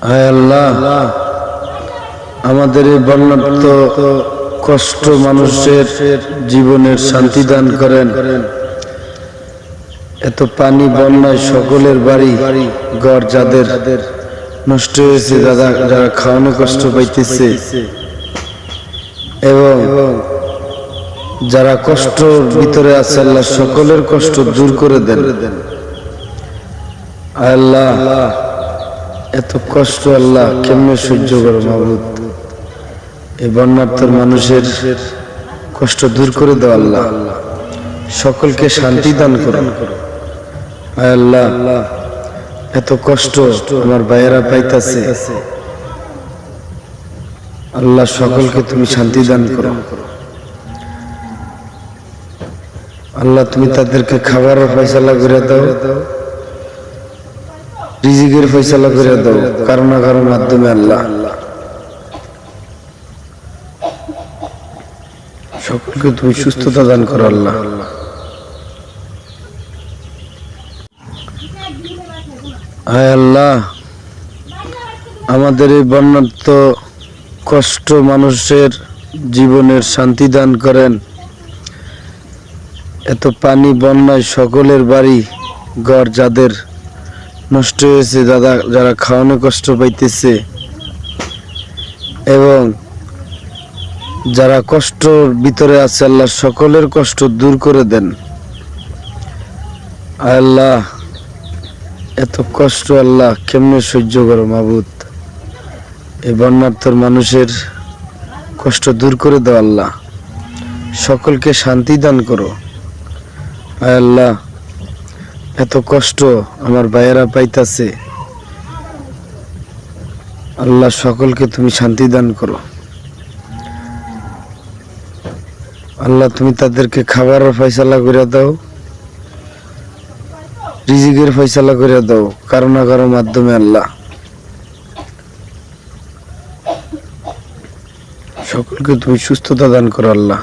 হায় আল্লাহ, আমাদের এই বন্যার্ত কষ্ট মানুষের জীবনের শান্তি দান করেন। এত পানি বন্যায় সকলের বাড়ি ঘর যাদের নষ্ট হয়েছে, যারা খাওয়ানো কষ্ট পাইতেছে এবং যারা কষ্টর ভিতরে আছে, আল্লাহ সকলের কষ্ট দূর করে দেন। আল্লাহ, এত কষ্ট আল্লাহ কেমনে সহ্য করো মাবুদ। এই বন্যার্থর মানুষের কষ্ট দূর করে দাও আল্লাহ, সকলকে শান্তি দান করো। আল্লাহ, এত কষ্ট আমার ভাইয়েরা পাইতেছে, আল্লাহ সকলকে তুমি শান্তি দান করো। আল্লাহ, তুমি তাদেরকে খাবারের ফয়সালা করে দাও, রিজিকের ফয়সালা করে দাও কারো না কারোর মাধ্যমে। আল্লাহ, সকলকে তুমি সুস্থতা দান করো। আল্লাহ, হায় আল্লাহ, আমাদের এই বন্যার্ত কষ্ট মানুষের জীবনের শান্তি দান করেন। এত পানি বন্যায় সকলের বাড়ি ঘর যাদের নষ্ট হয়েছে, যারা খাওয়ানো কষ্ট পাইতেছে এবং যারা কষ্টর ভিতরে আছে, আল্লাহ সকলের কষ্ট দূর করে দেন। আল্লাহ, এত কষ্ট আল্লাহ কেমনে সহ্য করো মাবুদ। এই বন্যার্থর মানুষের কষ্ট দূর করে দাও আল্লাহ, সকলকে শান্তি দান করো। আল্লাহ, এত কষ্ট আমার ভাইয়েরা পাইতাছে, আল্লাহ সকলকে তুমি শান্তি দান করো। আল্লাহ, তুমি তাদেরকে খাবারের ফয়সালা করে দাও, রিজিকের ফয়সালা করে দাও কারো না কারো মাধ্যমে। আল্লাহ, সকলকে তুমি সুস্থতা দান করো। আল্লাহ,